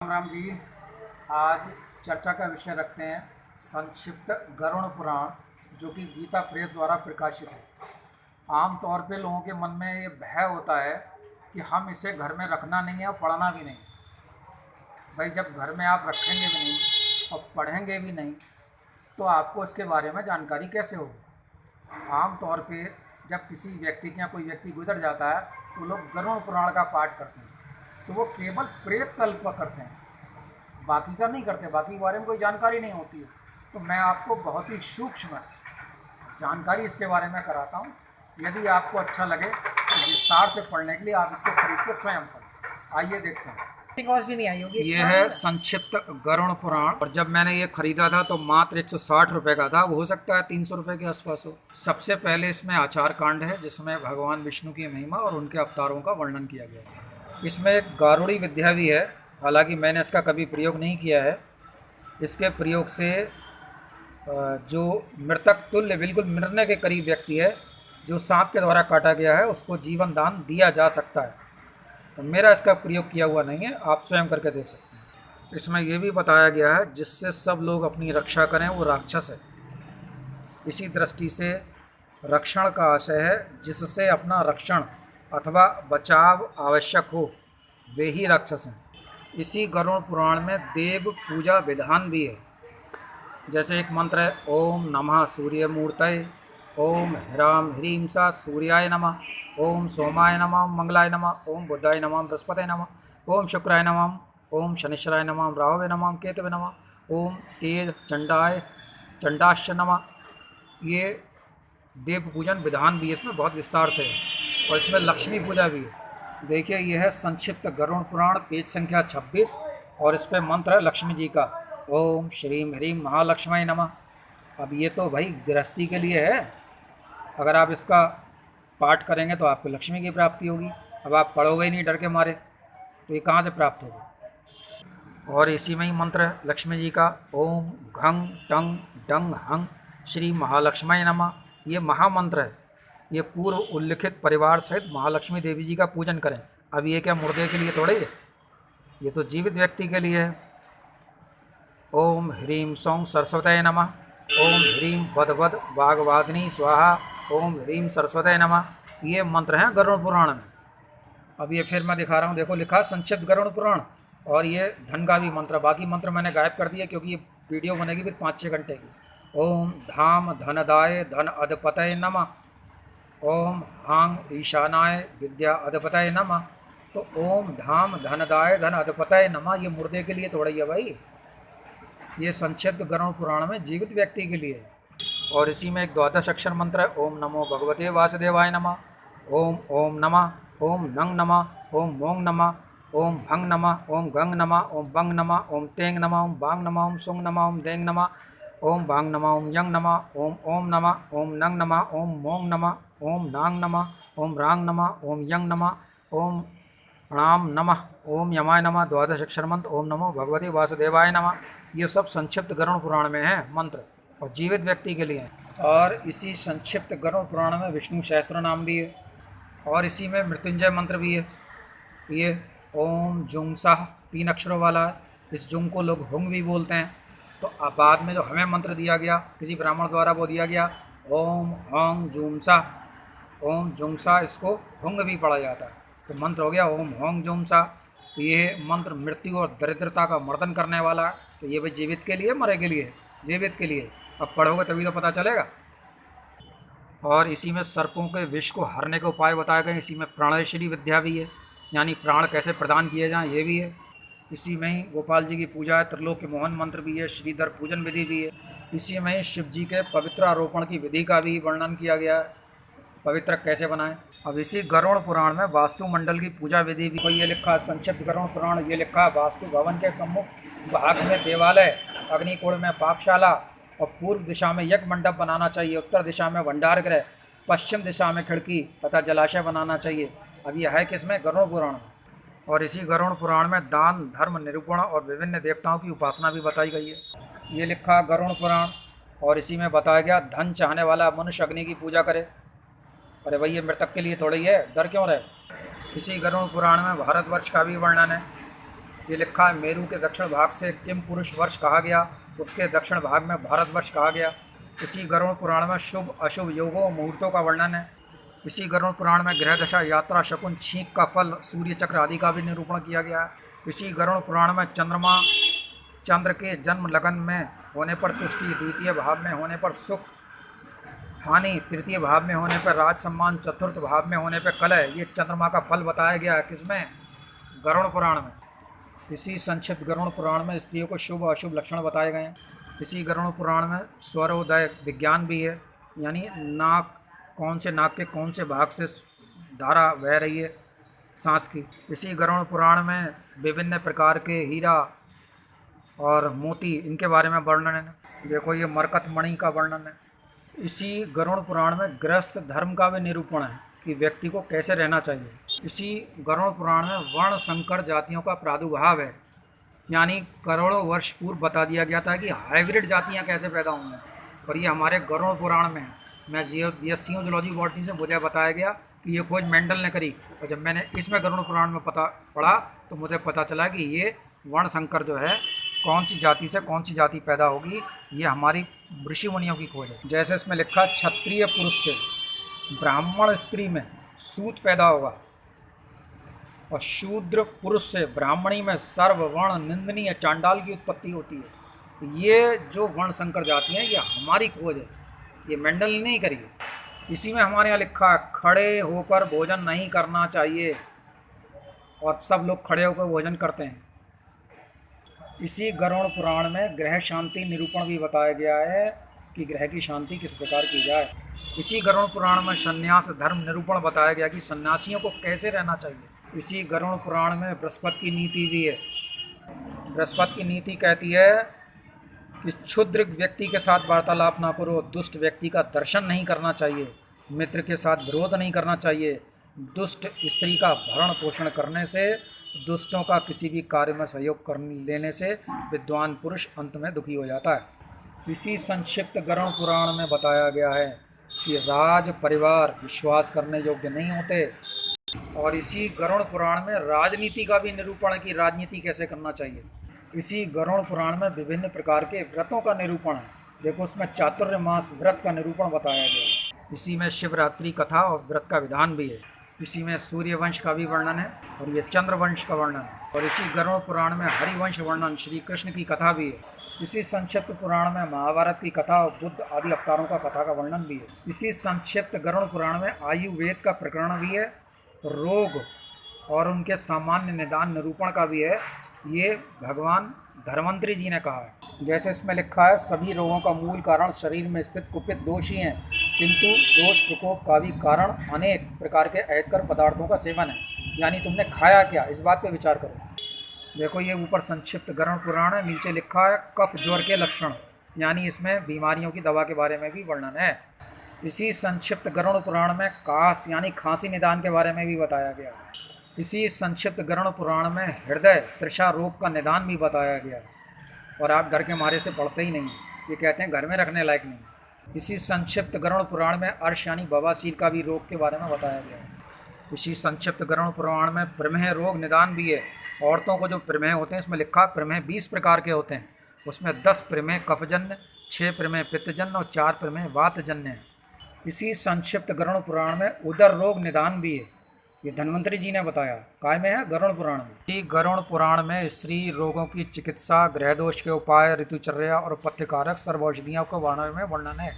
राम जी। आज चर्चा का विषय रखते हैं संक्षिप्त गरुड़ पुराण, जो कि गीता प्रेस द्वारा प्रकाशित है। आम तौर पे लोगों के मन में ये भय होता है कि हम इसे घर में रखना नहीं है और पढ़ना भी नहीं। भाई, जब घर में आप रखेंगे भी नहीं और पढ़ेंगे भी नहीं तो आपको इसके बारे में जानकारी कैसे होगी। आम तौर पे जब किसी व्यक्ति के यहाँ कोई व्यक्ति गुजर जाता है तो लोग गरुड़ पुराण का पाठ करते हैं, तो वो केवल प्रेत कल्प का करते हैं, बाकी का नहीं करते, बाकी के बारे में कोई जानकारी नहीं होती है। तो मैं आपको बहुत ही सूक्ष्म जानकारी इसके बारे में कराता हूँ। यदि आपको अच्छा लगे तो विस्तार से पढ़ने के लिए आप इसको खरीद के स्वयं पढ़ें। आइए देखते हैं। कॉस्ट भी नहीं आई होगी। ये है संक्षिप्त गरुड़ पुराण, और जब मैंने ये खरीदा था तो मात्र 160 रुपये का था। वो हो सकता है 300 रुपये के आसपास हो। सबसे पहले इसमें आचार कांड है, जिसमें भगवान विष्णु की महिमा और उनके अवतारों का वर्णन किया गया है। इसमें एक गारुड़ी विद्या भी है, हालांकि मैंने इसका कभी प्रयोग नहीं किया है। इसके प्रयोग से जो मृतक तुल्य, बिल्कुल मरने के करीब व्यक्ति है, जो सांप के द्वारा काटा गया है, उसको जीवन दान दिया जा सकता है। तो मेरा इसका प्रयोग किया हुआ नहीं है, आप स्वयं करके देख सकते हैं। इसमें यह भी बताया गया है जिससे सब लोग अपनी रक्षा करें वो राक्षस है। इसी दृष्टि से रक्षण का आशय है जिससे अपना रक्षण अथवा बचाव आवश्यक हो, वे ही राक्षस हैं। इसी गरुड़ पुराण में देव पूजा विधान भी है। जैसे एक मंत्र है, ओम नमः सूर्य मूर्तये, ओम ह्राम ह्रीं सा सूर्याय नमः, ओम सोमाय नमः मंगलाय नमः, ओम बुद्धाय नमः बृहस्पतये नमः, ओम शुक्राय नमः, ओम शनिश्चराय नमः राहवे नमः केतवे नमः, ओम तेज चंडाय चंडाश्च नमः। ये देव पूजन विधान भी इसमें बहुत विस्तार से है। और इसमें लक्ष्मी पूजा भी है। देखिए, यह है संक्षिप्त गरुड़ पुराण, पेज संख्या 26, और इस पर मंत्र है लक्ष्मी जी का, ओम श्रीं ह्रीं महालक्ष्मी नमः। अब ये तो भाई गृहस्थी के लिए है। अगर आप इसका पाठ करेंगे तो आपको लक्ष्मी की प्राप्ति होगी। अब आप पढ़ोगे ही नहीं डर के मारे, तो ये कहाँ से प्राप्त होगी। और इसी में ही मंत्र है लक्ष्मी जी का, ओम घंग टंग डंग हंग श्री महालक्ष्मी नमः। ये महामंत्र है। ये पूर्व उल्लिखित परिवार सहित महालक्ष्मी देवी जी का पूजन करें। अब ये क्या मुर्दे के लिए थोड़े है, ये तो जीवित व्यक्ति के लिए है। ओम ह्रीं सौं सरस्वतये नमः, ओम ह्रीं वद वद वाग्वादिनी स्वाहा, ओम ह्रीं सरस्वतये नमः। ये मंत्र हैं गरुड़ पुराण में। अब ये फिर मैं दिखा रहा हूँ, देखो लिखा संक्षिप्त गरुड़ पुराण, और ये धन का भी मंत्र। बाकी मंत्र मैंने गायब कर दिया क्योंकि ये वीडियो बनेगी फिर 5-6 घंटे की। ओम धाम धनदाय धन अधिपतये नमः, ओम हांग ईशानाय विद्या अधिपतये नमः। तो ओम धाम धनदाय धन अधिपतये नमः ये मुर्दे के लिए थोड़ा ही है भाई, ये संक्षिप्त गरुड़ पुराण में जीवित व्यक्ति के लिए है। और इसी में एक 12 अक्षर मंत्र है, ओम नमो भगवते वासुदेवाय नमः, ओम ओम नमः, ओम नंग नमः, ओम मोंग नमः, ओम भंग नमः, ओम गंग नमः, ओम बंग नमः, ओम तेंग नमः, ओम बांग नमः, ओम सुंग नमः, ओम देंग नमः, ओम बांग नमः, ओम यंग नमः, ओम ओम नमः, ओम नंग नमः, ओम मोंग नमः, ओम नांग नमः, ओम रांग नमः, ओम यंग नमः, ओम प्रणाम नमः, ओम यमाय नमः। 12 अक्षर मंत्र, ओम नमो भगवते वासुदेवाय नमः। ये सब संक्षिप्त गरुड़ पुराण में है मंत्र, और जीवित व्यक्ति के लिए है। और इसी संक्षिप्त गरुड़ पुराण में विष्णु सहस्त्र नाम भी है, और इसी में मृत्युंजय मंत्र भी है। ये ओम जुंग साह 3 अक्षरों वाला है। इस जुंग को लोग हुंग भी बोलते हैं। तो अब बाद में जो हमें मंत्र दिया गया किसी ब्राह्मण द्वारा, वो दिया गया ओम होंग जुम साह, ओम जुंग साह, इसको हुंग भी पढ़ा जाता है। तो मंत्र हो गया ओम होंग जुम साह। तो ये मंत्र मृत्यु और दरिद्रता का मर्दन करने वाला है। तो ये भी जीवित के लिए, मरे के लिए, जीवित के लिए। अब पढ़ोगे तभी तो पता चलेगा। और इसी में सर्पों के विष को हरने के उपाय बताए गए। इसी में प्राणेश्वरी विद्या भी है, यानी प्राण कैसे प्रदान किए जाएँ, ये भी है। इसी में ही गोपाल जी की पूजा है, त्रिलोक्य मोहन मंत्र भी है, श्रीधर पूजन विधि भी है। इसी में ही शिव जी के पवित्र आरोपण की विधि का भी वर्णन किया गया है, पवित्र कैसे बनाएं। अब इसी गरुड़ पुराण में वास्तु मंडल की पूजा विधि भी ये लिखा है। संक्षिप्त गरुड़ पुराण ये लिखा है, वास्तु भवन के सम्मुख भाग में देवालय, अग्निकुंड में पाकशाला, और पूर्व दिशा में यज्ञ मंडप बनाना चाहिए, उत्तर दिशा में भंडार गृह, पश्चिम दिशा में खिड़की तथा जलाशय बनाना चाहिए। अब यह है किसमें, गरुड़ पुराण। और इसी गरुड़ पुराण में दान धर्म निरूपण और विभिन्न देवताओं की उपासना भी बताई गई है। ये लिखा गरुड़ पुराण, और इसी में बताया गया धन चाहने वाला मनुष्य अग्नि की पूजा करे। अरे भाई, ये मृतक के लिए थोड़ा ही है, डर क्यों रहे। इसी गरुड़ पुराण में भारतवर्ष का भी वर्णन है। ये लिखा है मेरू के दक्षिण भाग से किम पुरुष वर्ष कहा गया, उसके दक्षिण भाग में भारतवर्ष कहा गया। इसी गरुड़ पुराण में शुभ अशुभ योगों मुहूर्तों का वर्णन है। इसी गरुड़ पुराण में ग्रह दशा, यात्रा, शकुन, छींक का फल, सूर्य चक्र आदि का भी निरूपण किया गया है। इसी गरुड़ पुराण में चंद्र के जन्म लगन में होने पर तुष्टि, द्वितीय भाव में होने पर सुख हानि, तृतीय भाव में होने पर राज सम्मान, चतुर्थ भाव में होने पर कलह, ये चंद्रमा का फल बताया गया है। किसमें? गरुड़ पुराण में। इसी संक्षिप्त गरुड़ पुराण में स्त्रियों को शुभ अशुभ लक्षण बताए गए हैं। इसी गरुड़ पुराण में स्वरोदय विज्ञान भी है, यानी नाक के कौन से भाग से धारा बह रही है सांस की। इसी गरुड़ पुराण में विभिन्न प्रकार के हीरा और मोती, इनके बारे में वर्णन है। देखो ये मरकत मणि का वर्णन है। इसी गरुड़ पुराण में गृहस्थ धर्म का भी निरूपण है कि व्यक्ति को कैसे रहना चाहिए। इसी गरुड़ पुराण में वर्ण संकर जातियों का प्रादुर्भाव है, यानी करोड़ों वर्ष पूर्व बता दिया गया था कि हाइब्रिड जातियां कैसे पैदा होंगी, और ये हमारे गरुड़ पुराण में है। मैं BSc जूलॉजी बॉटनी से मुझे बताया गया कि ये खोज मेंडल ने करी, और जब मैंने इसमें गरुड़ पुराण में पढ़ा तो मुझे पता चला कि ये वर्ण संकर जो है कौन सी जाति से कौन सी जाति पैदा होगी, ये हमारी ऋषि मुनियों की खोज है। जैसे इसमें लिखा, क्षत्रिय पुरुष से ब्राह्मण स्त्री में सूत पैदा होगा, और शूद्र पुरुष से ब्राह्मणी में सर्व वर्ण निंदनीय चांडाल की उत्पत्ति होती है। ये जो वर्ण संकर जाति हैं ये हमारी खोज है, ये मेंडल ने नहीं करी है। इसी में हमारे यहाँ लिखा है, खड़े होकर भोजन नहीं करना चाहिए, और सब लोग खड़े होकर भोजन करते हैं। इसी गरुड़ पुराण में ग्रह शांति निरूपण भी बताया गया है कि ग्रह की शांति किस प्रकार की जाए। इसी गरुड़ पुराण में संन्यास धर्म निरूपण बताया गया कि सन्यासियों को कैसे रहना चाहिए। इसी गरुड़ पुराण में बृहस्पति की नीति भी है। बृहस्पति की नीति कहती है कि क्षुद्र व्यक्ति के साथ वार्तालाप ना करो, दुष्ट व्यक्ति का दर्शन नहीं करना चाहिए, मित्र के साथ विरोध नहीं करना चाहिए, दुष्ट स्त्री का भरण पोषण करने से, दुष्टों का किसी भी कार्य में सहयोग कर लेने से विद्वान पुरुष अंत में दुखी हो जाता है। इसी संक्षिप्त गरुड़ पुराण में बताया गया है कि राज परिवार विश्वास करने योग्य नहीं होते, और इसी गरुड़ पुराण में राजनीति का भी निरूपण है कि राजनीति कैसे करना चाहिए। इसी गरुड़ पुराण में विभिन्न प्रकार के व्रतों का निरूपण है। देखो उसमें चातुर्मास व्रत का निरूपण बताया गया। इसी में शिवरात्रि कथा और व्रत का विधान भी है। इसी में सूर्य वंश का भी वर्णन है, और ये चंद्र वंश का वर्णन है। और इसी गरुड़ पुराण में हरिवंश वर्णन, श्री कृष्ण की कथा भी है। इसी संक्षिप्त पुराण में महाभारत की कथा और बुद्ध आदि अवतारों का कथा का वर्णन भी है। इसी संक्षिप्त गरुड़ पुराण में आयुर्वेद का प्रकरण भी है, रोग और उनके सामान्य निदान निरूपण का भी है। ये भगवान धन्वंतरी जी ने कहा है। जैसे इसमें लिखा है, सभी रोगों का मूल कारण शरीर में स्थित कुपित दोष ही हैं, किंतु दोष प्रकोप का भी कारण अनेक प्रकार के अहितकर पदार्थों का सेवन है। यानी तुमने खाया क्या, इस बात पे विचार करो। देखो ये ऊपर संक्षिप्त गरुड़ पुराण है, नीचे लिखा है कफ ज्वर के लक्षण, यानी इसमें बीमारियों की दवा के बारे में भी वर्णन है। इसी संक्षिप्त गरुड़ पुराण में कास यानी खांसी निदान के बारे में भी बताया गया है। इसी संक्षिप्त गरुड़ पुराण में हृदय तृषा रोग का निदान भी बताया गया है, और आप घर के मारे से पढ़ते ही नहीं, ये कहते हैं घर में रखने लायक नहीं। इसी संक्षिप्त गरुड़ पुराण में अर्श यानी बवासीर का भी रोग के बारे में बताया गया है। इसी संक्षिप्त गरुड़ पुराण में प्रमेह रोग निदान भी है। औरतों को जो प्रमेह होते हैं, इसमें लिखा प्रमेह 20 प्रकार के होते हैं। उसमें 10 प्रमेह कफजन्य, 6 प्रमेह पित्तजन्य और 4 प्रमेह वातजन्य है। इसी संक्षिप्त गरुड़ पुराण में उदर रोग निदान भी है, ये धन्वंतरी जी ने बताया। काय में है? गरुड़ पुराण में। गरुड़ पुराण में स्त्री रोगों की चिकित्सा, ग्रह दोष के उपाय, ऋतुचर्या और पथ्यकारक सर्व औषधियों के बारे में वर्णन है।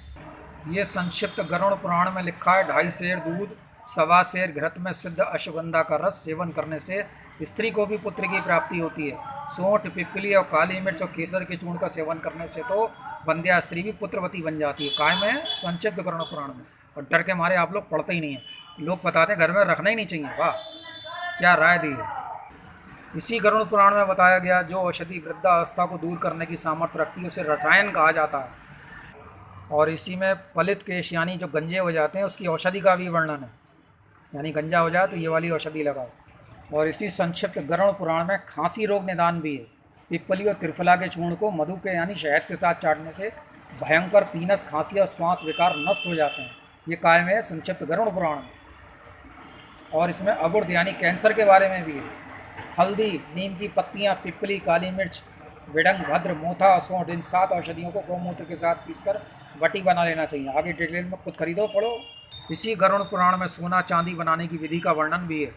ये संक्षिप्त गरुड़ पुराण में लिखा है, 2.5 सेर दूध, 1.25 सेर घृत में सिद्ध अश्वगंधा का रस सेवन करने से स्त्री को भी पुत्र की प्राप्ति होती है। सोंठ, पिपली और काली मिर्च और केसर के चूर्ण का सेवन करने से तो वंध्या स्त्री भी पुत्रवती बन जाती है। काय में? संक्षिप्त गरुड़ पुराण में। और डर के मारे आप लोग पढ़ते ही नहीं हैं। लोग बताते हैं घर में रखना ही नहीं चाहिए। वाह, क्या राय दी है। इसी गरुड़ पुराण में बताया गया, जो औषधि वृद्धावस्था को दूर करने की सामर्थ्य रखती है उसे रसायन कहा जाता है। और इसी में पलित केश यानी जो गंजे हो जाते हैं उसकी औषधि का भी वर्णन है, यानी गंजा हो जाए तो ये वाली औषधि लगाओ। और इसी संक्षिप्त गरुड़ पुराण में खांसी रोग निदान भी है। पिपली और त्रिफला के चूर्ण को मधु के यानी शहद के साथ चाटने से भयंकर पीनस, खांसी और श्वास विकार नष्ट हो जाते हैं। ये काय में है? संक्षिप्त गरुड़ पुराण में। और इसमें अबुर्द यानी कैंसर के बारे में भी है। हल्दी, नीम की पत्तियाँ, पिपली, काली मिर्च, विडंग, भद्र, मोथा और सौंठ, इन 7 औषधियों को गौमूत्र के साथ पीसकर बटी बना लेना चाहिए। आगे डिटेल में खुद खरीदो पढ़ो। इसी गरुड़ पुराण में सोना चांदी बनाने की विधि का वर्णन भी है।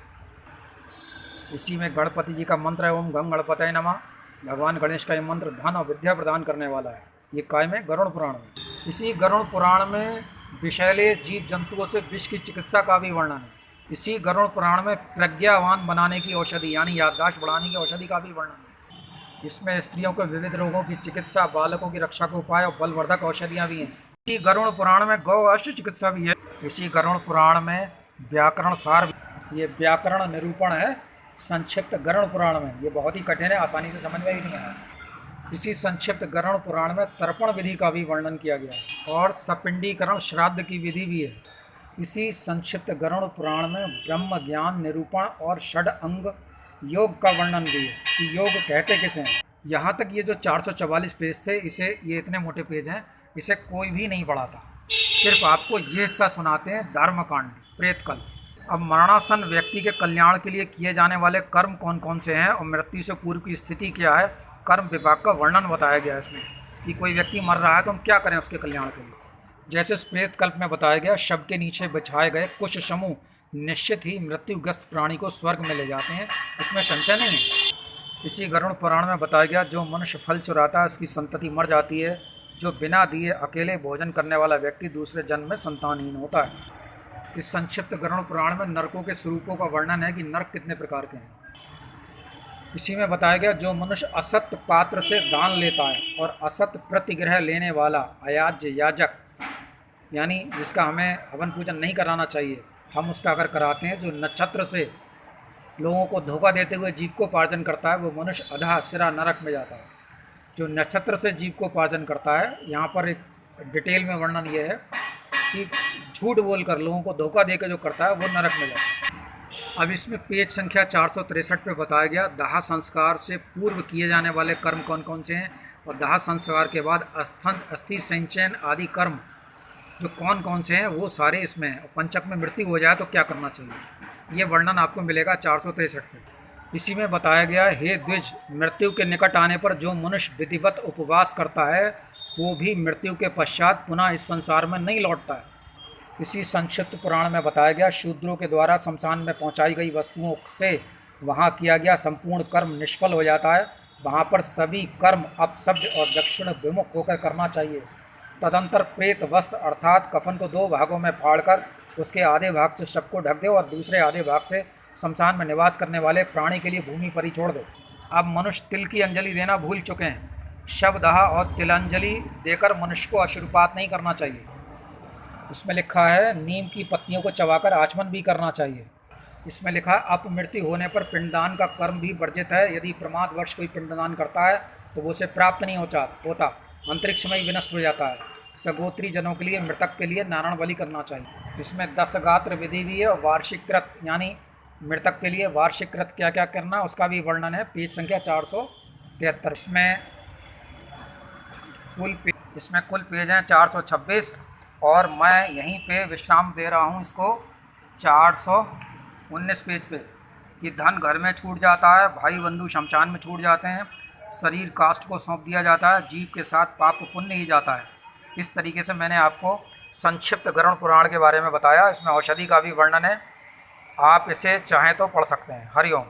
इसी में गणपति जी का मंत्र है ओम गंग गणपतये नमः। भगवान गणेश का ये मंत्र धन और विद्या प्रदान करने वाला है। ये कायम है गरुड़ पुराण में। इसी गरुड़ पुराण में विषैले जीव जंतुओं से विष की चिकित्सा का भी वर्णन है। इसी गरुड़ पुराण में प्रज्ञावान बनाने की औषधि यानी याददाश्त बढ़ाने की औषधि का भी वर्णन है। इसमें स्त्रियों के विविध रोगों की चिकित्सा, बालकों की रक्षा के उपाय और बलवर्धक औषधियाँ भी हैं। इसी गरुड़ पुराण में गौ अष्ट चिकित्सा भी है। इसी गरुड़ पुराण में व्याकरण सार, ये व्याकरण निरूपण है संक्षिप्त गरुड़ पुराण में। ये बहुत ही कठिन है, आसानी से समझ में भी नहीं आया। इसी संक्षिप्त गरुड़ पुराण में तर्पण विधि का भी वर्णन किया गया है और सपिंडीकरण श्राद्ध की विधि भी है। इसी संक्षिप्त गरुड़ पुराण में ब्रह्म ज्ञान निरूपण और षड अंग योग का वर्णन भी है कि योग कहते किसे हैं। यहाँ तक ये जो 444 पेज थे, ये इतने मोटे पेज हैं, इसे कोई भी नहीं पढ़ा था। सिर्फ आपको ये हिस्सा सुनाते हैं धर्मकांड, प्रेतकल्प। अब मरणासन व्यक्ति के कल्याण के लिए किए जाने वाले कर्म कौन कौन से हैं और मृत्यु से पूर्व की स्थिति क्या है, कर्म विभाग का वर्णन बताया गया है इसमें कि कोई व्यक्ति मर रहा है तो हम क्या करें उसके कल्याण के लिए। जैसे इस प्रेतकल्प में बताया गया, शव के नीचे बिछाए गए कुछ समूह निश्चित ही मृत्युग्रस्त प्राणी को स्वर्ग में ले जाते हैं, इसमें संशय नहीं है। इसी गरुड़ पुराण में बताया गया, जो मनुष्य फल चुराता है उसकी संतति मर जाती है। जो बिना दिए अकेले भोजन करने वाला व्यक्ति दूसरे जन्म में संतानहीन होता है। इस संक्षिप्त गरुड़ पुराण में नरकों के स्वरूपों का वर्णन है कि नरक कितने प्रकार के हैं। इसी में बताया गया, जो मनुष्य असत पात्र से दान लेता है और असत प्रतिग्रह लेने वाला अयाज्य याजक, यानी जिसका हमें हवन पूजन नहीं कराना चाहिए, हम उसका अगर कराते हैं, जो नक्षत्र से लोगों को धोखा देते हुए जीविकोपार्जन करता है, वो मनुष्य अधः सिरा नरक में जाता है। जो नक्षत्र से जीविकोपार्जन करता है, यहाँ पर एक डिटेल में वर्णन ये है कि झूठ बोलकर लोगों को धोखा देकर जो करता है वो नरक में जाता है। अब इसमें पेज संख्या 463 पे बताया गया, दाह संस्कार से पूर्व किए जाने वाले कर्म कौन कौन से हैं और दाह संस्कार के बाद अस्थि संचयन आदि कर्म जो कौन कौन से हैं वो सारे इसमें हैं। पंचक में मृत्यु हो जाए तो क्या करना चाहिए, ये वर्णन आपको मिलेगा 463 पे। इसी में बताया गया, हे द्विज, मृत्यु के निकट आने पर जो मनुष्य विधिवत उपवास करता है वो भी मृत्यु के पश्चात पुनः इस संसार में नहीं लौटता है। इसी संक्षिप्त पुराण में बताया गया, शूद्रों के द्वारा शमशान में पहुंचाई गई वस्तुओं से वहां किया गया संपूर्ण कर्म निष्फल हो जाता है। वहां पर सभी कर्म अपशब्द और दक्षिण विमुख होकर करना चाहिए। तदंतर प्रेत वस्त्र अर्थात कफन को 2 भागों में फाड़कर उसके आधे भाग से शव को ढक दो और दूसरे आधे भाग से शमशान में निवास करने वाले प्राणी के लिए भूमि पर ही छोड़ दो। अब मनुष्य तिल की अंजलि देना भूल चुके हैं। शवदाह और तिलांजलि देकर मनुष्य को अश्रुपात नहीं करना चाहिए। इसमें लिखा है, नीम की पत्तियों को चबाकर आचमन भी करना चाहिए। इसमें लिखा है, अपमृत्यु होने पर पिंडदान का कर्म भी वर्जित है। यदि प्रमादवश कोई पिंडदान करता है तो वो उसे प्राप्त नहीं होता, अंतरिक्ष में ही विनष्ट हो जाता है। सगोत्री जनों के लिए, मृतक के लिए नारायण बलि करना चाहिए। इसमें 10 गात्र विधि भी है और वार्षिक कृत, यानी मृतक के लिए वार्षिक कृत क्या क्या करना उसका भी वर्णन है, पेज संख्या 473। इसमें कुल पेज हैं 426 और मैं यहीं पे विश्राम दे रहा हूँ इसको 419 पेज पे कि धन घर में छूट जाता है, भाई बंधु शमशान में छूट जाते हैं, शरीर काष्ठ को सौंप दिया जाता है, जीव के साथ पाप पुण्य ही जाता है। इस तरीके से मैंने आपको संक्षिप्त गरुड़ पुराण के बारे में बताया। इसमें औषधि का भी वर्णन है, आप इसे चाहें तो पढ़ सकते हैं। हरिओम।